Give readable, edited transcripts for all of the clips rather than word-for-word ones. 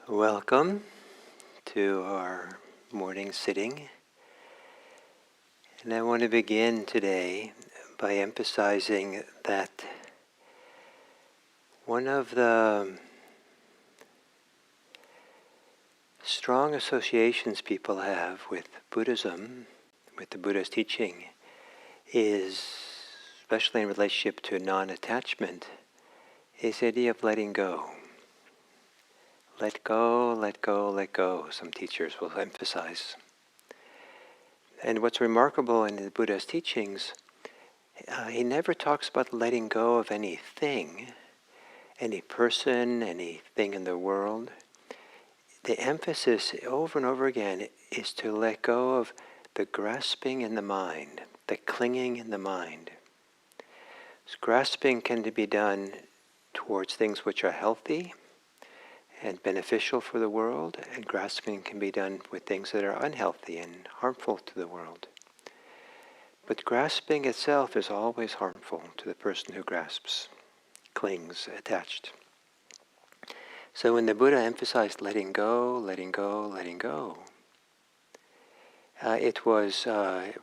Welcome to our morning sitting. And I want to begin today by emphasizing that one of the strong associations people have with Buddhism, with the Buddha's teaching, is, especially in relationship to non-attachment, is the idea of letting go. Let go, let go, let go, some teachers will emphasize. And what's remarkable in the Buddha's teachings, he never talks about letting go of anything, any person, anything in the world. The emphasis over and over again is to let go of the grasping in the mind, the clinging in the mind. So grasping can be done towards things which are healthy and beneficial for the world, and grasping can be done with things that are unhealthy and harmful to the world. But grasping itself is always harmful to the person who grasps, clings, attached. So when the Buddha emphasized letting go, letting go, letting go, it was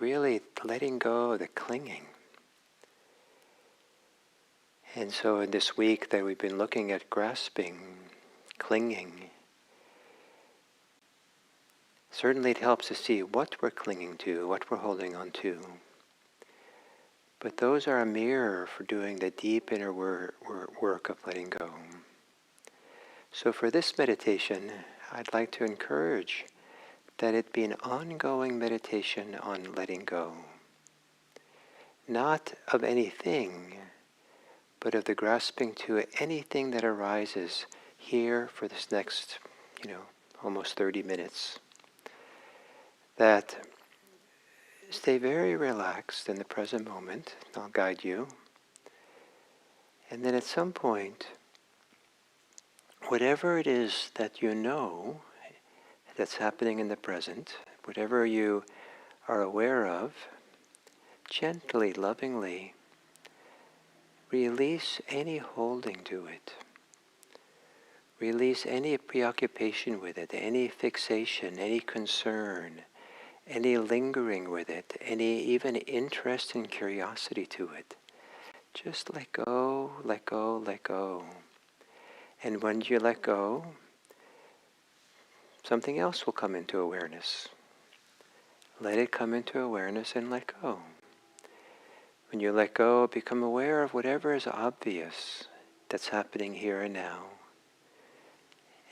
really letting go of the clinging. And so in this week that we've been looking at grasping, clinging, certainly it helps us see what we're clinging to, what we're holding on to. But those are a mirror for doing the deep inner work of letting go. So for this meditation, I'd like to encourage that it be an ongoing meditation on letting go. Not of anything, but of the grasping to anything that arises here for this next, almost 30 minutes. That stay very relaxed in the present moment. I'll guide you. And then at some point, whatever it is that you know that's happening in the present, whatever you are aware of, gently, lovingly, release any holding to it. Release any preoccupation with it, any fixation, any concern, any lingering with it, any even interest and curiosity to it. Just let go, let go, let go. And when you let go, something else will come into awareness. Let it come into awareness and let go. When you let go, become aware of whatever is obvious that's happening here and now.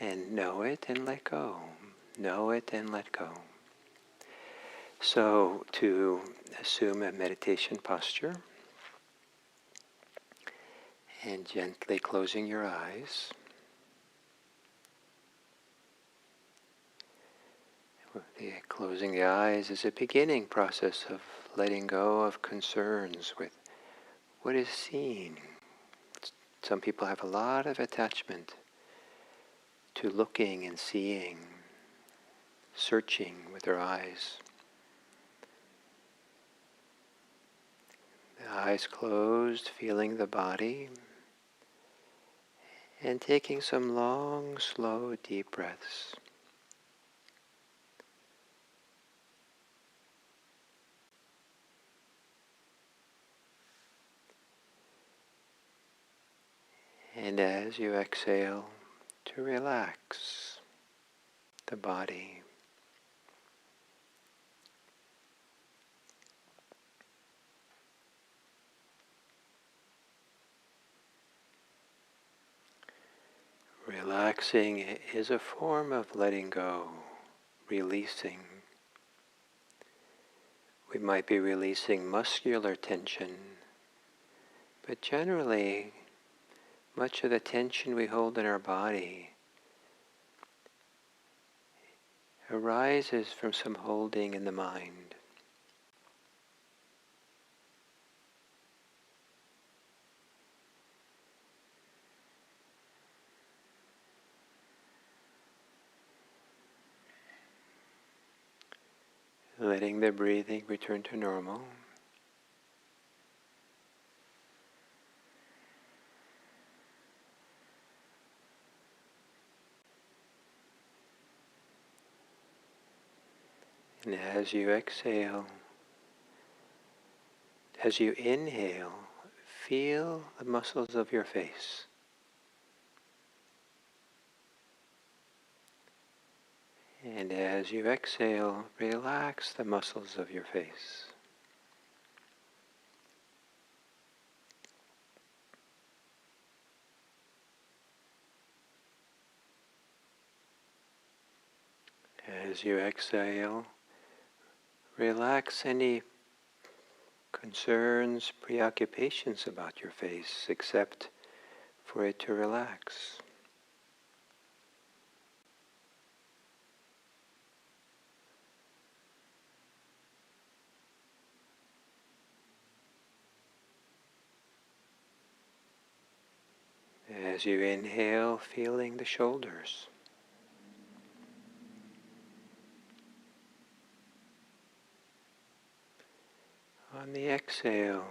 And know it and let go. Know it and let go. So to assume a meditation posture and gently closing your eyes. Closing the eyes is a beginning process of letting go of concerns with what is seen. Some people have a lot of attachment to looking and seeing, searching with their eyes. The eyes closed, feeling the body, and taking some long, slow, deep breaths. And as you exhale, to relax the body. Relaxing is a form of letting go, releasing. We might be releasing muscular tension, but generally, much of the tension we hold in our body arises from some holding in the mind. Letting the breathing return to normal. And as you exhale, as you inhale, feel the muscles of your face. And as you exhale, relax the muscles of your face. As you exhale, relax any concerns, preoccupations about your face, except for it to relax. As you inhale, feeling the shoulders. On the exhale,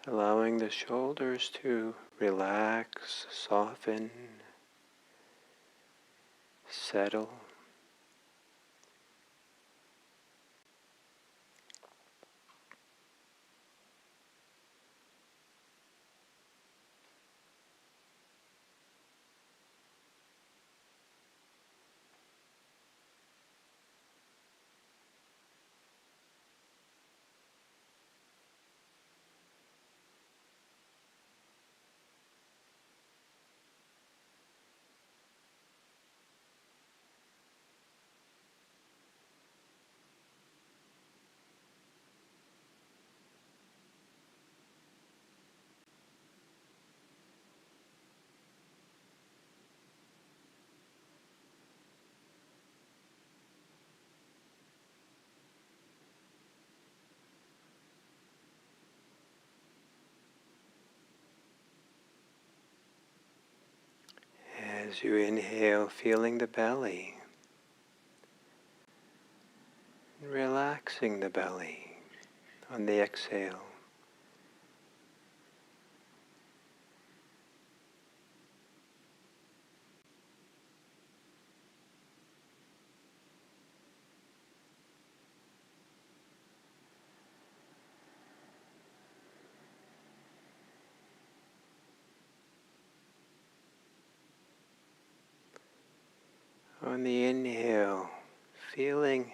allowing the shoulders to relax, soften, settle. As you inhale, feeling the belly, relaxing the belly on the exhale. On the inhale, feeling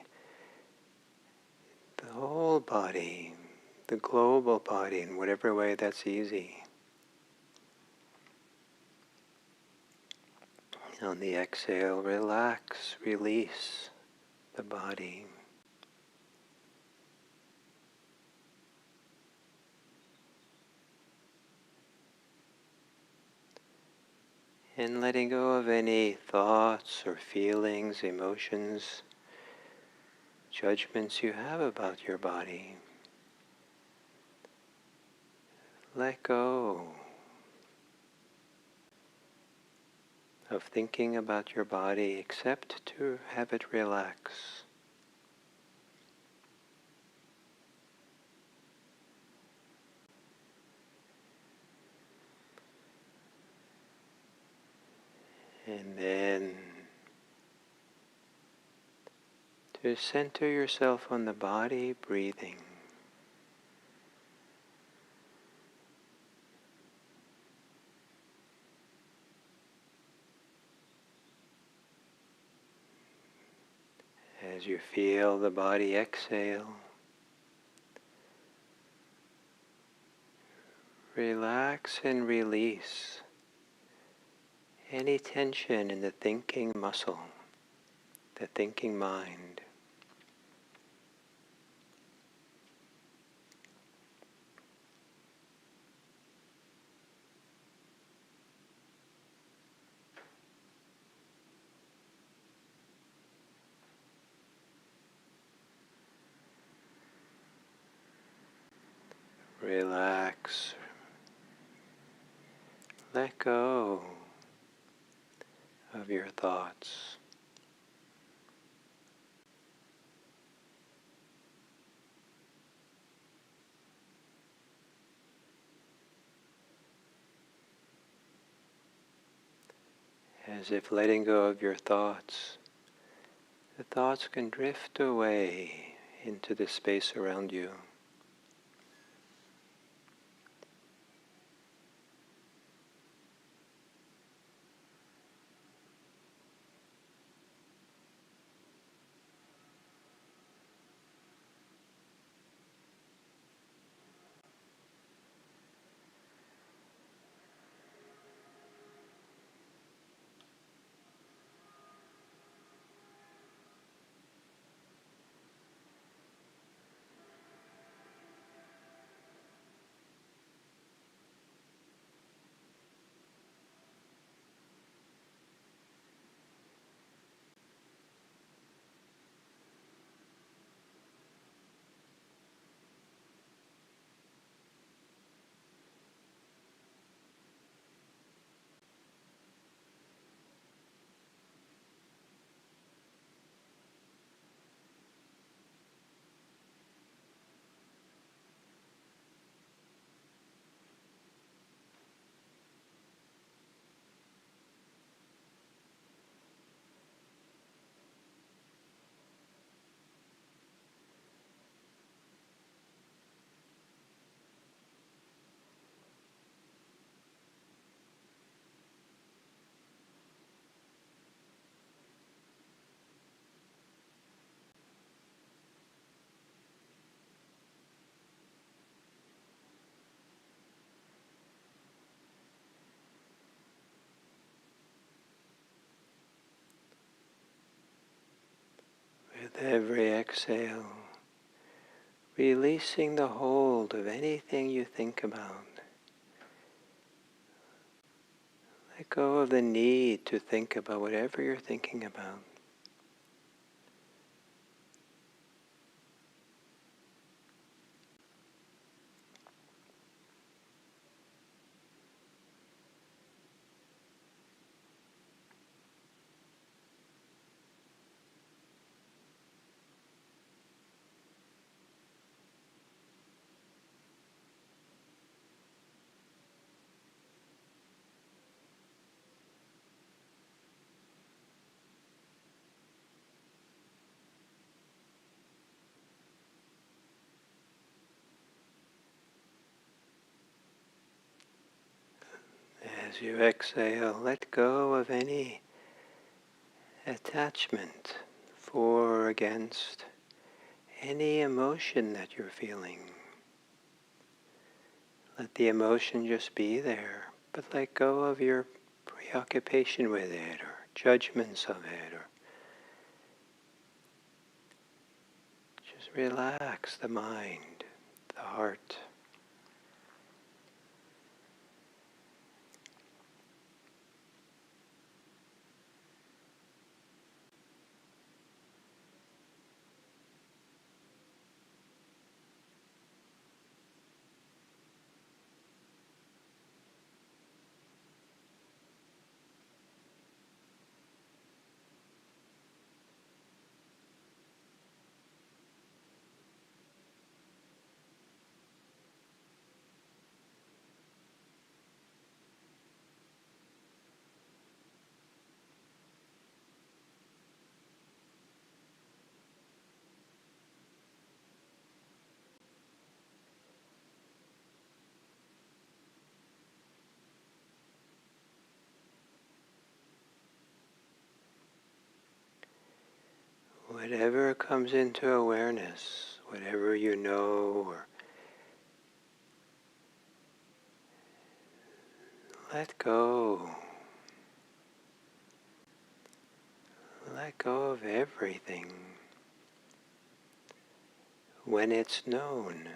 the whole body, the global body, in whatever way that's easy. On the exhale, relax, release the body. And letting go of any thoughts or feelings, emotions, judgments you have about your body. Let go of thinking about your body except to have it relax. And then to center yourself on the body, breathing. As you feel the body exhale, relax and release any tension in the thinking muscle, the thinking mind. Relax. Let go of your thoughts. As if letting go of your thoughts the thoughts can drift away into the space around you. With every exhale, releasing the hold of anything you think about. Let go of the need to think about whatever you're thinking about. As you exhale, let go of any attachment for or against any emotion that you're feeling. Let the emotion just be there, but let go of your preoccupation with it or judgments of it, or just relax the mind, the heart. Whatever comes into awareness, whatever you know, or let go. Let go of everything when it's known.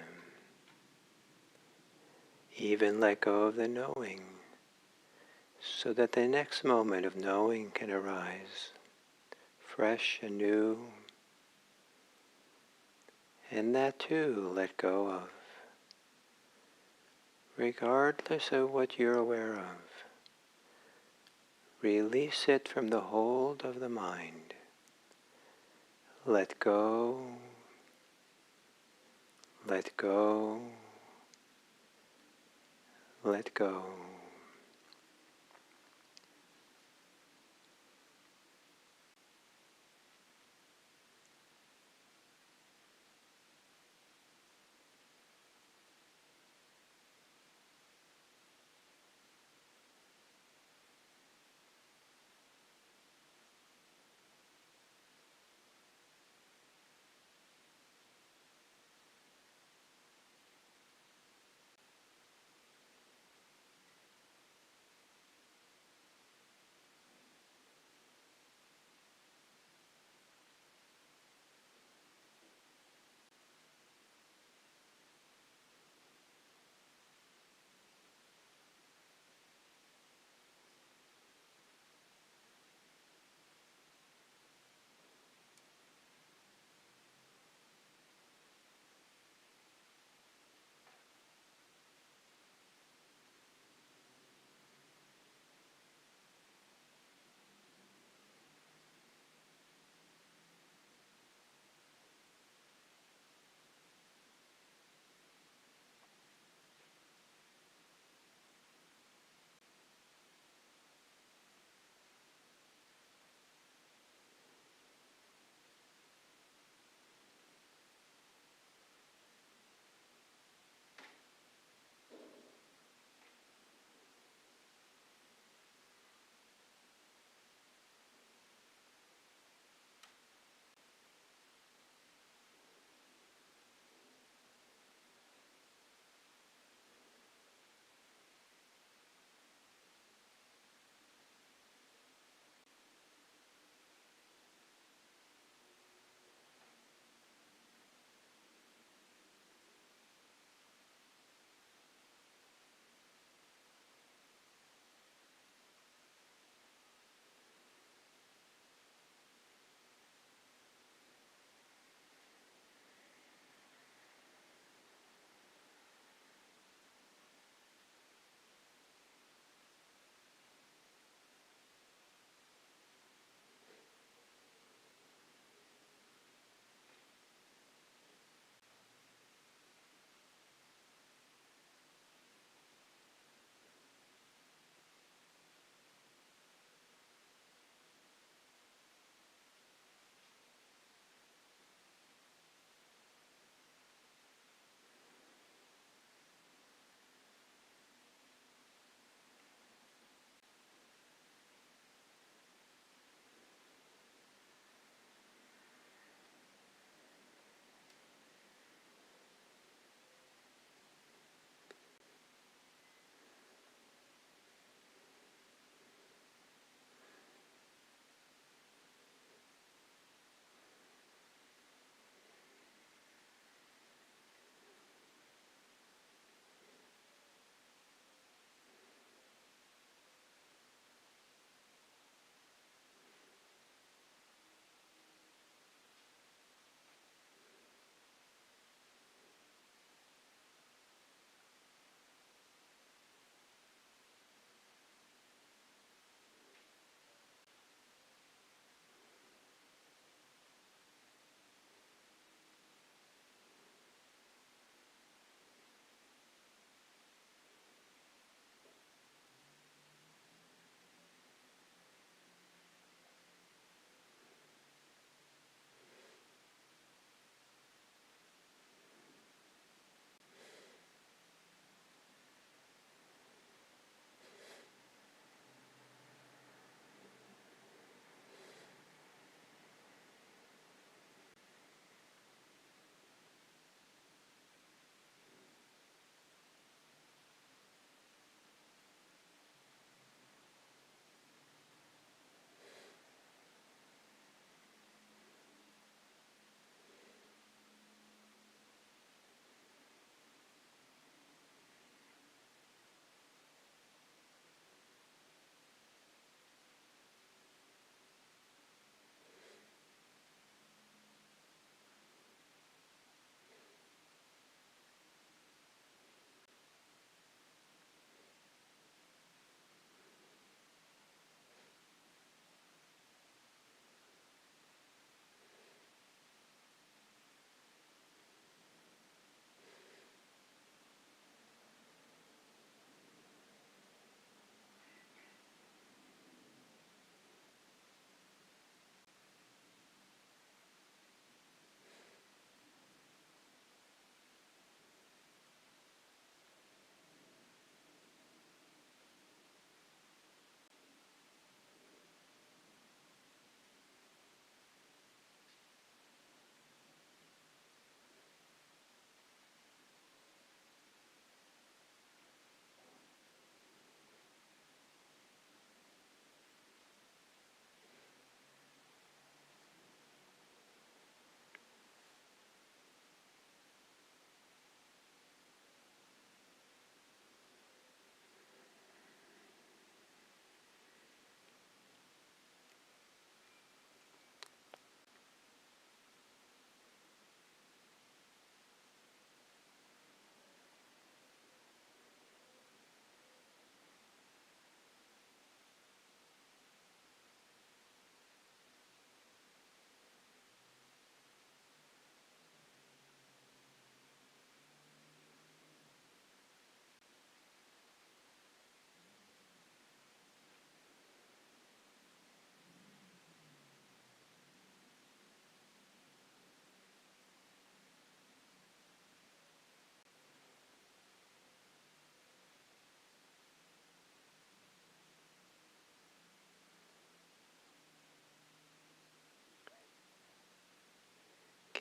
Even let go of the knowing, so that the next moment of knowing can arise, fresh and new, and that too let go of, regardless of what you're aware of. Release it from the hold of the mind. Let go, let go, let go.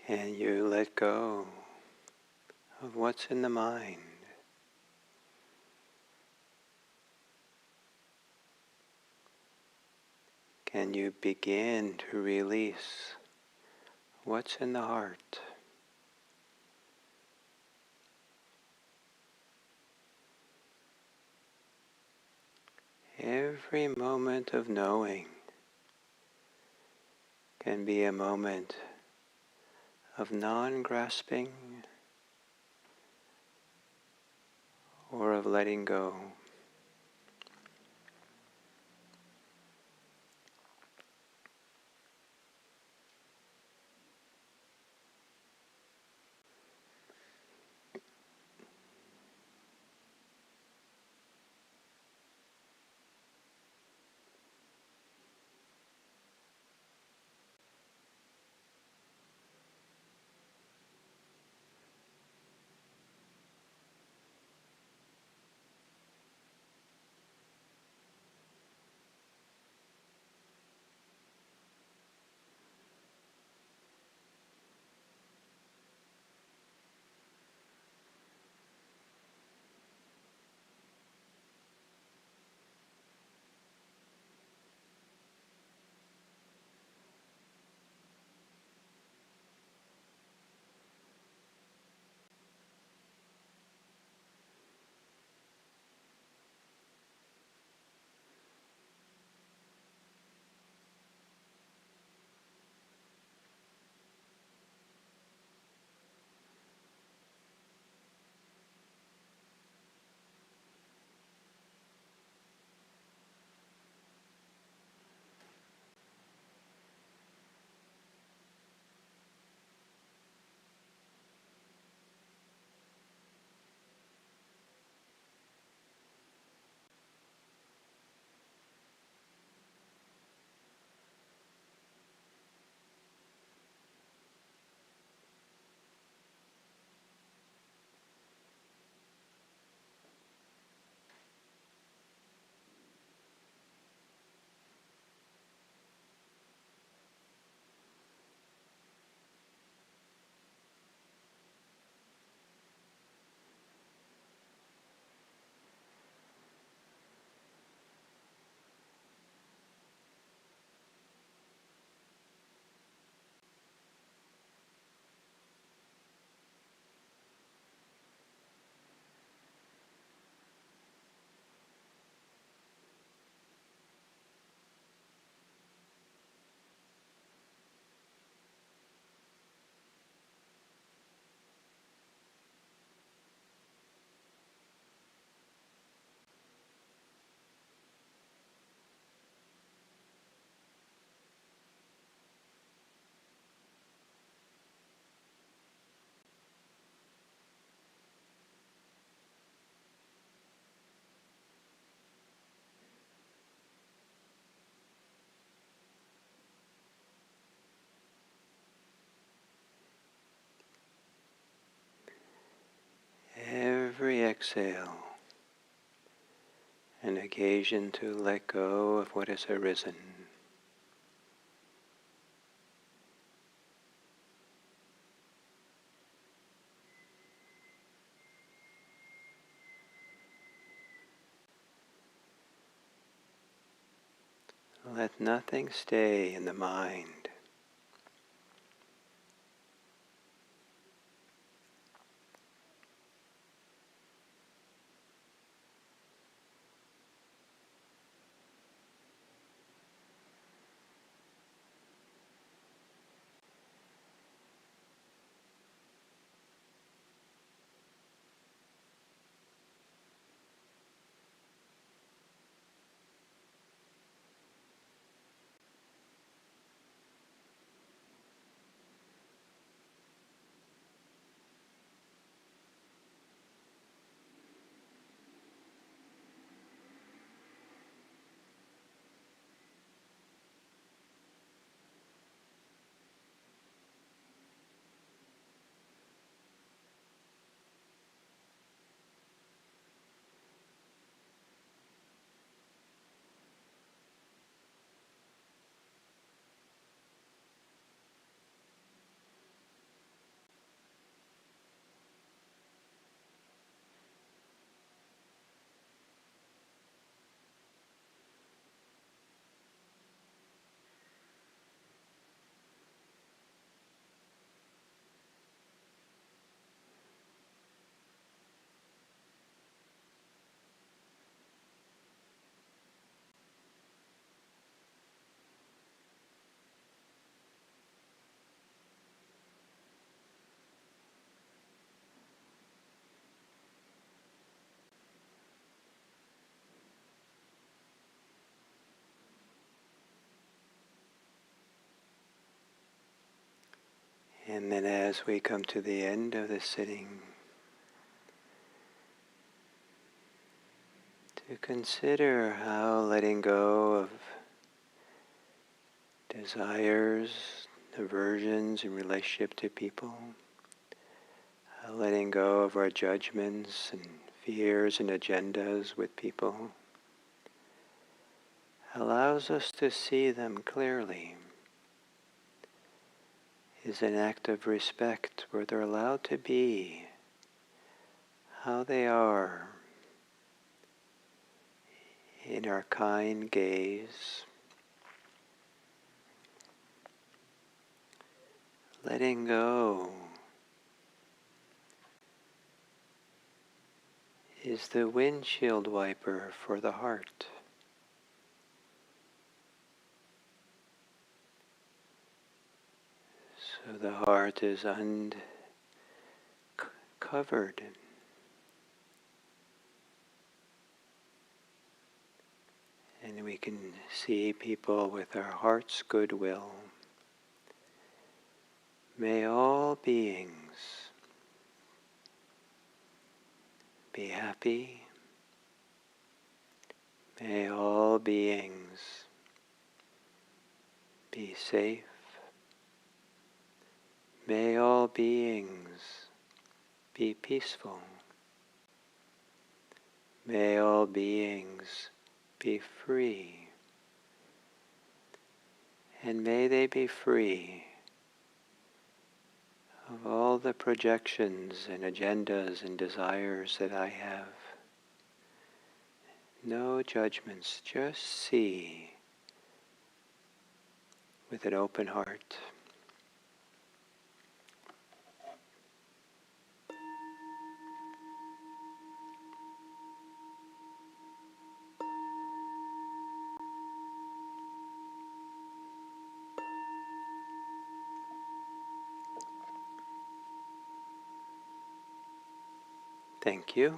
Can you let go of what's in the mind? Can you begin to release what's in the heart? Every moment of knowing can be a moment of non-grasping or of letting go. Every exhale, an occasion to let go of what has arisen. Let nothing stay in the mind. And then as we come to the end of the sitting, to consider how letting go of desires, aversions in relationship to people, how letting go of our judgments and fears and agendas with people allows us to see them clearly, is an act of respect where they're allowed to be how they are in our kind gaze. Letting go is the windshield wiper for the heart. So the heart is uncovered. And we can see people with our heart's goodwill. May all beings be happy. May all beings be safe. May all beings be peaceful. May all beings be free. And may they be free of all the projections and agendas and desires that I have. No judgments, just see with an open heart. Thank you.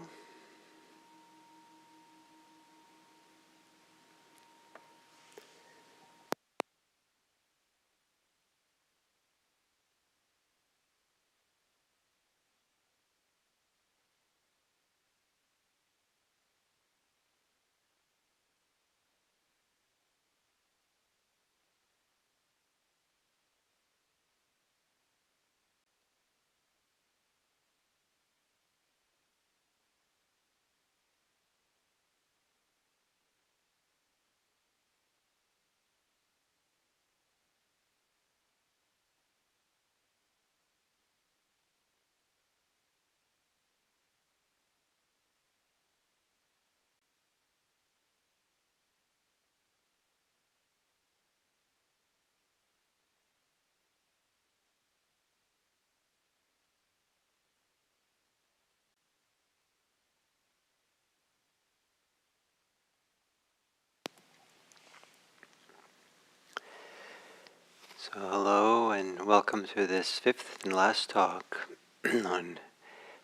So hello and welcome to this fifth and last talk on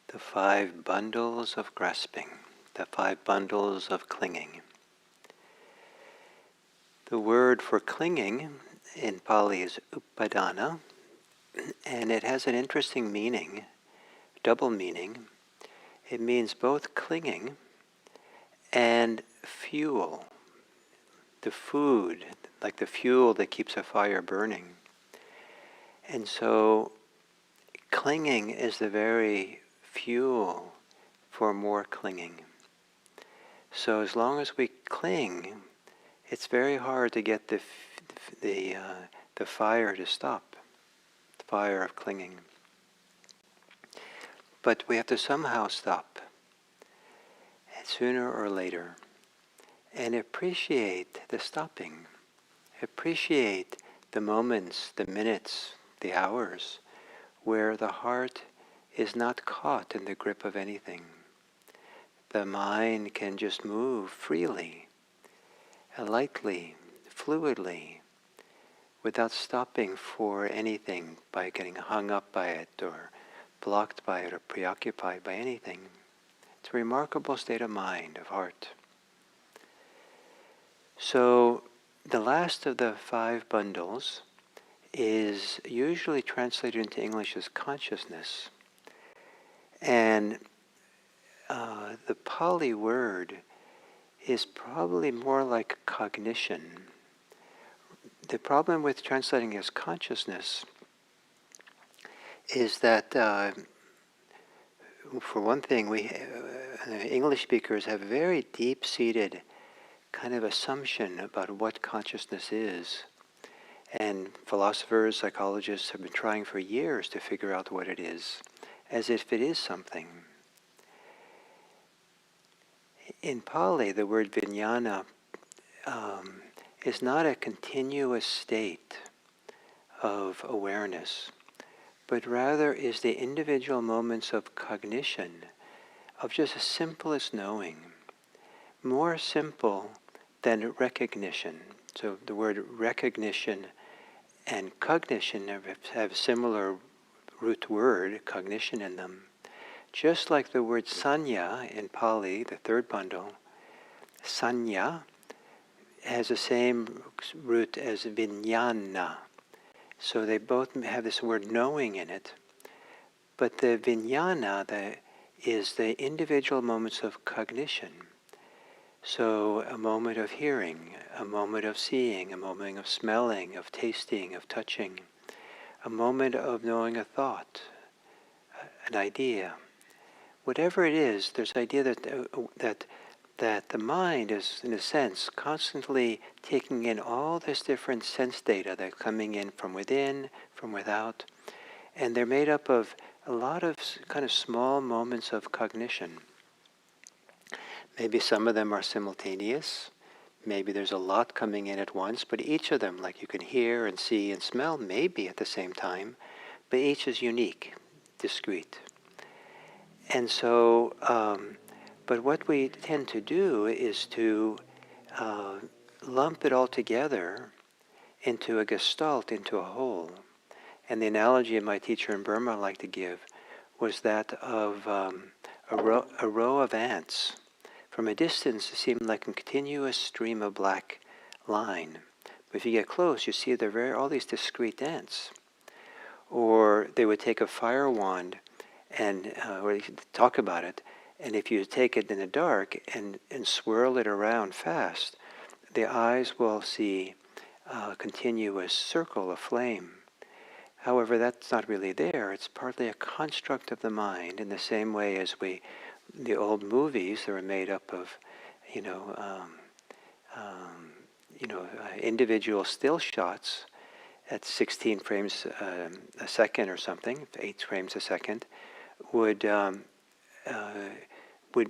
the 5 bundles of grasping, the 5 bundles of clinging. The word for clinging in Pali is upadana, and it has an interesting meaning, double meaning. It means both clinging and fuel, the food, like the fuel that keeps a fire burning. And so clinging is the very fuel for more clinging. So as long as we cling, it's very hard to get the fire to stop, the fire of clinging. But we have to somehow stop, sooner or later, and appreciate the stopping. Appreciate the moments, the minutes, the hours, where the heart is not caught in the grip of anything. The mind can just move freely, lightly, fluidly, without stopping for anything by getting hung up by it or blocked by it or preoccupied by anything. It's a remarkable state of mind, of heart. So the last of the 5 bundles is usually translated into English as consciousness. And the Pali word is probably more like cognition. The problem with translating as consciousness is that, for one thing, English speakers have a very deep-seated kind of assumption about what consciousness is. And philosophers, psychologists have been trying for years to figure out what it is, as if it is something. In Pali, the word vijnana is not a continuous state of awareness, but rather is the individual moments of cognition, of just the simplest knowing, more simple than recognition. So the word recognition and cognition have similar root word, cognition, in them. Just like the word sanya in Pali, the third bundle, sanya has the same root as vijnana. So they both have this word knowing in it. But the vijnana is the individual moments of cognition. So a moment of hearing, a moment of seeing, a moment of smelling, of tasting, of touching, a moment of knowing a thought, an idea. Whatever it is, there's the idea that the mind is, in a sense, constantly taking in all this different sense data that's coming in from within, from without, and they're made up of a lot of kind of small moments of cognition. Maybe some of them are simultaneous. Maybe there's a lot coming in at once, but each of them, like you can hear and see and smell, maybe at the same time, but each is unique, discrete. And so, but what we tend to do is to lump it all together into a gestalt, into a whole. And the analogy my teacher in Burma liked to give was that of a row of ants. From a distance, it seemed like a continuous stream of black line. But if you get close, you see they're all these discrete ants. Or they would take a fire wand and or talk about it, and if you take it in the dark and swirl it around fast, the eyes will see a continuous circle of flame. However, that's not really there. It's partly a construct of the mind, in the same way as the old movies that were made up of, individual still shots at 16 frames a second or something, 8 frames a second, would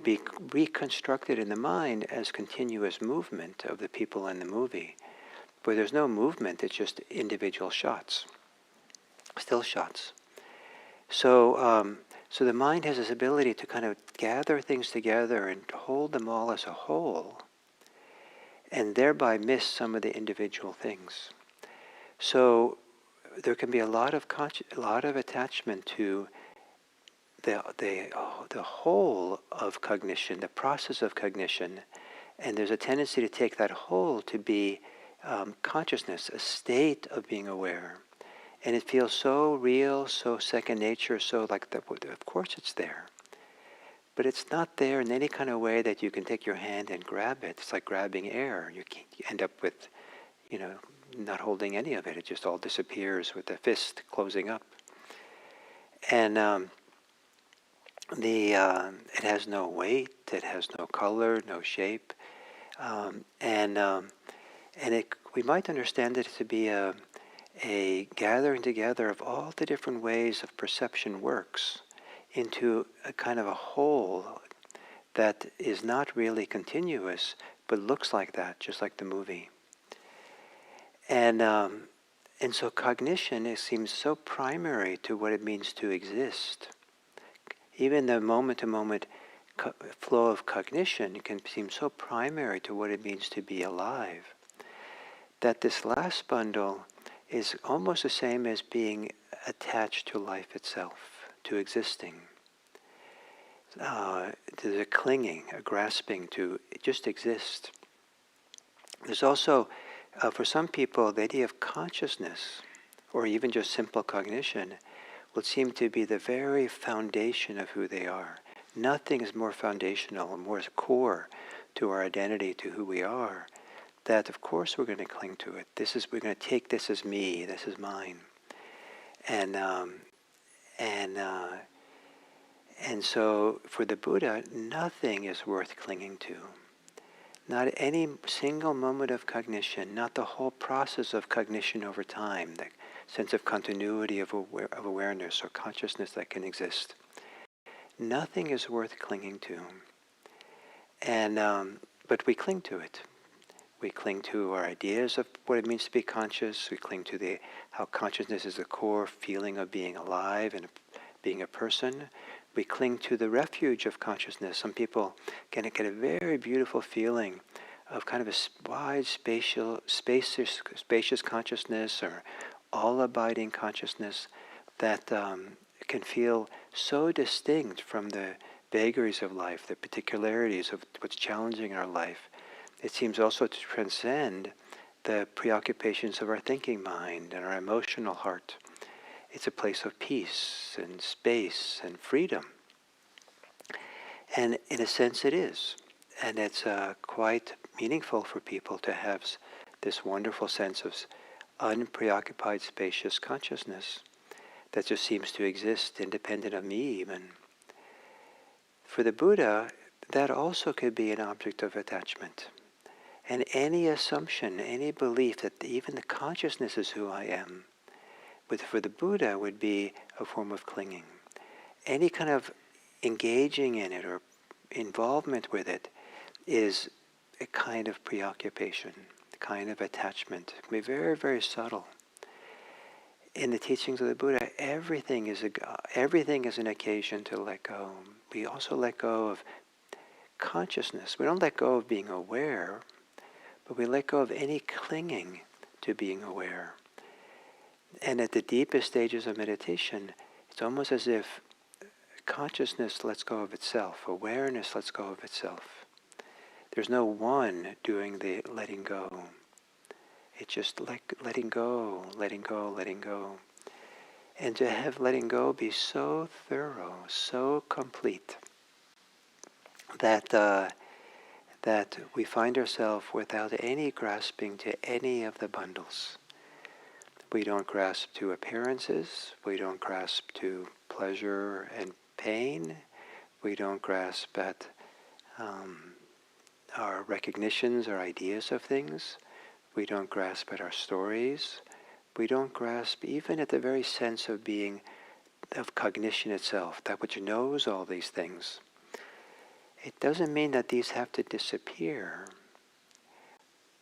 be reconstructed in the mind as continuous movement of the people in the movie. But there's no movement, it's just individual shots, still shots. So the mind has this ability to kind of gather things together and hold them all as a whole, and thereby miss some of the individual things. So there can be a lot of attachment to the whole of cognition, the process of cognition, and there's a tendency to take that whole to be consciousness, a state of being aware. And it feels so real, so second nature, so like of course it's there. But it's not there in any kind of way that you can take your hand and grab it. It's like grabbing air. You end up with, not holding any of it. It just all disappears with the fist closing up. And it has no weight. It has no color, no shape. We might understand it to be a gathering together of all the different ways of perception works into a kind of a whole that is not really continuous, but looks like that, just like the movie. And so cognition, it seems so primary to what it means to exist. Even the moment-to-moment flow of cognition can seem so primary to what it means to be alive, that this last bundle is almost the same as being attached to life itself, to existing. There's a clinging, a grasping to just exist. There's also, for some people, the idea of consciousness or even just simple cognition, will seem to be the very foundation of who they are. Nothing is more foundational and more core to our identity, to who we are, that of course we're going to cling to it. We're going to take this as me, this is mine. And so for the Buddha, nothing is worth clinging to. Not any single moment of cognition, not the whole process of cognition over time, the sense of continuity of awareness or consciousness that can exist. Nothing is worth clinging to. But we cling to it. We cling to our ideas of what it means to be conscious. We cling to how consciousness is the core feeling of being alive and being a person. We cling to the refuge of consciousness. Some people can get a very beautiful feeling of kind of a wide, spacious consciousness or all-abiding consciousness that can feel so distinct from the vagaries of life, the particularities of what's challenging in our life. It seems also to transcend the preoccupations of our thinking mind and our emotional heart. It's a place of peace and space and freedom. And in a sense it is. And it's quite meaningful for people to have this wonderful sense of unpreoccupied, spacious consciousness that just seems to exist independent of me even. For the Buddha, that also could be an object of attachment. And any assumption, any belief that even the consciousness is who I am, for the Buddha would be a form of clinging. Any kind of engaging in it or involvement with it is a kind of preoccupation, a kind of attachment. It can be very, very subtle. In the teachings of the Buddha, everything is an occasion to let go. We also let go of consciousness. We don't let go of being aware, but we let go of any clinging to being aware. And at the deepest stages of meditation, it's almost as if consciousness lets go of itself, awareness lets go of itself. There's no one doing the letting go. It's just letting go, letting go, letting go. And to have letting go be so thorough, so complete, that we find ourselves without any grasping to any of the bundles. We don't grasp to appearances. We don't grasp to pleasure and pain. We don't grasp at our recognitions, our ideas of things. We don't grasp at our stories. We don't grasp even at the very sense of being, of cognition itself, that which knows all these things. It doesn't mean that these have to disappear,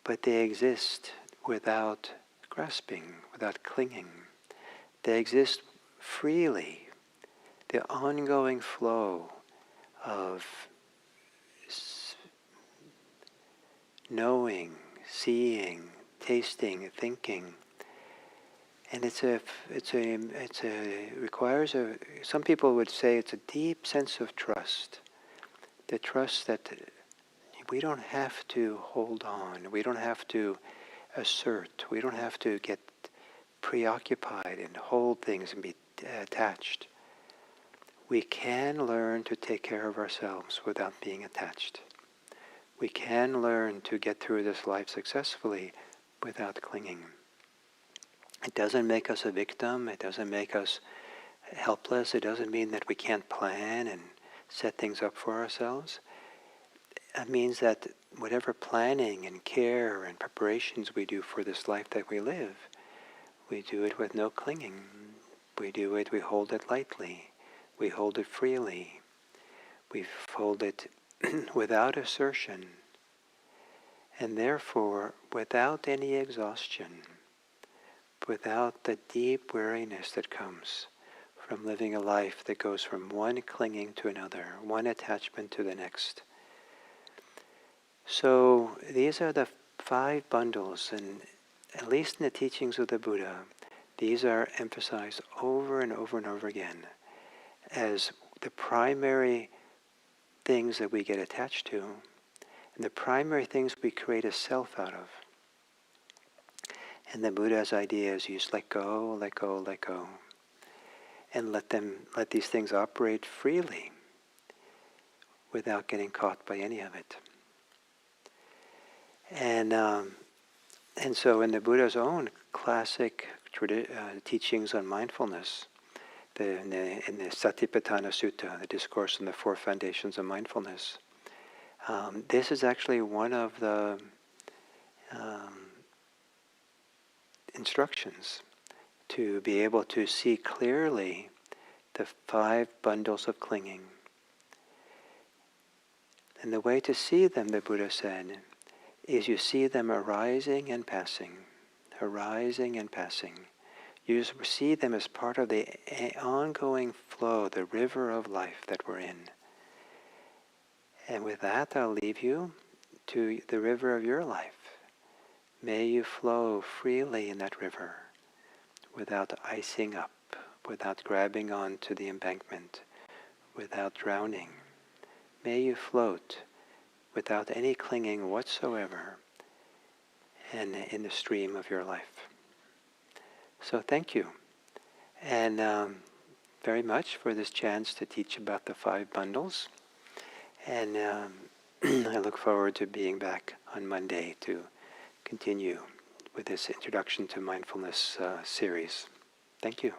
but they exist without grasping, without clinging. They exist freely. The ongoing flow of knowing, seeing, tasting, thinking, and requires some people would say it's a deep sense of trust. The trust that we don't have to hold on, we don't have to assert, we don't have to get preoccupied and hold things and be attached. We can learn to take care of ourselves without being attached. We can learn to get through this life successfully without clinging. It doesn't make us a victim, it doesn't make us helpless, it doesn't mean that we can't plan and set things up for ourselves. It means that whatever planning and care and preparations we do for this life that we live, we do it with no clinging. We hold it lightly. We hold it freely. We hold it without assertion. And therefore, without any exhaustion, without the deep weariness that comes from living a life that goes from one clinging to another, one attachment to the next. So these are the 5 bundles, and at least in the teachings of the Buddha, these are emphasized over and over and over again as the primary things that we get attached to, and the primary things we create a self out of. And the Buddha's idea is you just let go, let go, let go. And let these things operate freely without getting caught by any of it. And so in the Buddha's own classic teachings on mindfulness, in the Satipatthana Sutta, the discourse on the four foundations of mindfulness, this is actually one of the instructions to be able to see clearly the 5 bundles of clinging. And the way to see them, the Buddha said, is you see them arising and passing, arising and passing. You see them as part of the ongoing flow, the river of life that we're in. And with that, I'll leave you to the river of your life. May you flow freely in that river without icing up, without grabbing onto the embankment, without drowning. May you float without any clinging whatsoever and in the stream of your life. So thank you, and very much for this chance to teach about the 5 bundles. And I look forward to being back on Monday to continue with this Introduction to Mindfulness series. Thank you.